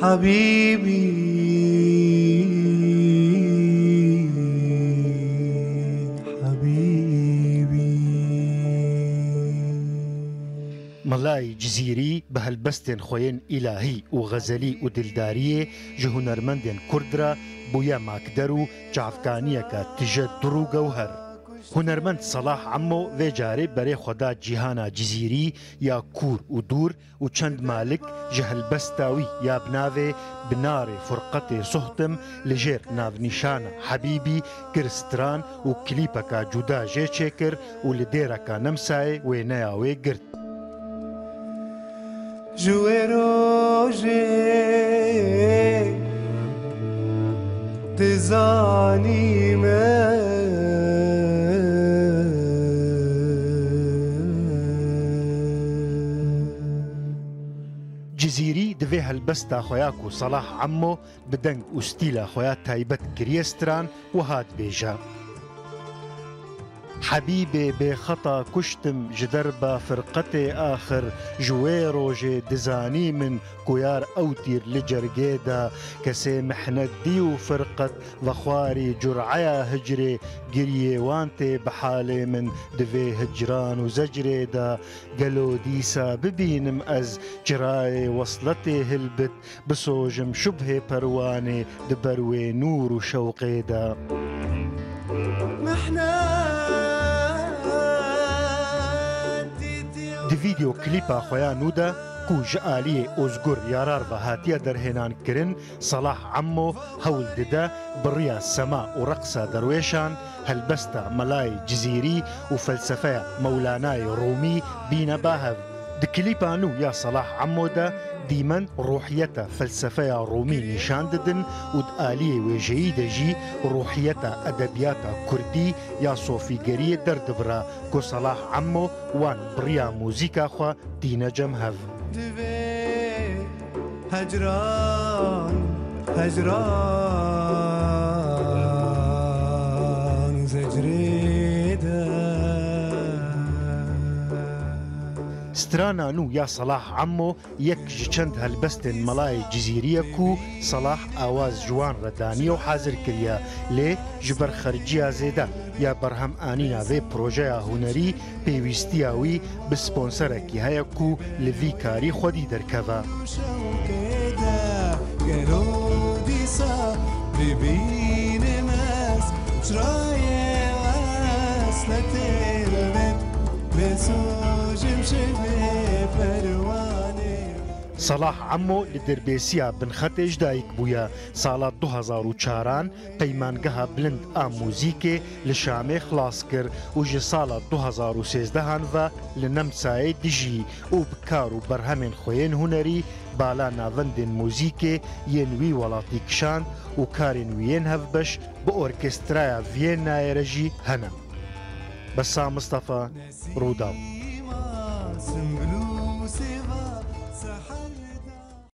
حبيبي حبيبي. مەلای جزیری بە هەلبەستێن خۆیان ئیلاهی و غەزەلی و دلداریێ ji هونەرمەندên کورد را بووە ماکدەر و چاافکانیەکە تژە دڕ و گەوهەر. هونەرمەند سەلاح عەمۆ vê carê berê xwe da cîhana cizîrî ya kûr û dûr û çend malik ji helbesta wî ya binavê binarê Furqetê Suhtim li jêr navnîşana Hebîbî kir stran û klîpeka cuda jê çêkir û li dêreka Nemsayê wêneya wê girt. Ji wê rojê dizanîme جزیری divê helbesta xwe ya ku Salah Emmo bi deng û stîla xwe ya taybet kiriye stran û hat bêje. Hebîbê bêxeta kuştim ji derba firqetê axir ji wê rojê dizanî min ku yar ew tîr li cergê da kesê mihnet dî û firqet vexwarî cur'eya hicrê giriyê wan tê bi halê min divê hicran û zecrê da gelo dîsa bibînim ez çirayê wesletê hilbit bisojim şubhê perwanê di ber wê nûr û şewqê da. Di vîdeo klîpa xwe ya nû de ku ji aliyê ozgur yarar ve hatiye derhênan kirin, Salah Emmo hewl dide bi rêya sema û reqsa derwêşan, helbesta melayê cizîrî û felsefeya Mewlanayê Rûmî bîne bahev. Di klîpa nû ya Salah Emmo de dîmen ruhiyeta felsefeya Rûmî nîşan didin û di aliyê wêjeyî de jî ruhiyeta edebiyata Kurdî ya sofîgeriyê derdibira ku Salah Emmo wan bi rêya mûzîka xwe tîne cem hev. هجران هجران زجريدا سترانا نو یا Salah Emmo yek ji çend helbestên melayê cizîrî ku Salah awaz ciwan re daniye û hazir kiriye lê ji ber xerciya zêde ya berhemanîna vê projeya hunerî pêwîstiya wî bi sponserekî heye ku li vî karî xwedî derkeve. Salah Emmo li derbêsiya Binxetê ji dayîk bûye. Sala 2004 peymangeha bilind a mûzîkê li Şamê xilas kir û ji sala 2013 ve li Nemsayê dijî û bi kar û berhemên xwe yên hunerî bala navendên mûzîkê yên wî welatî kişand û karên wî yên hevbeş bi orkestraya Vîyennayê re jî hene. Besa Mustafa, Rûdaw.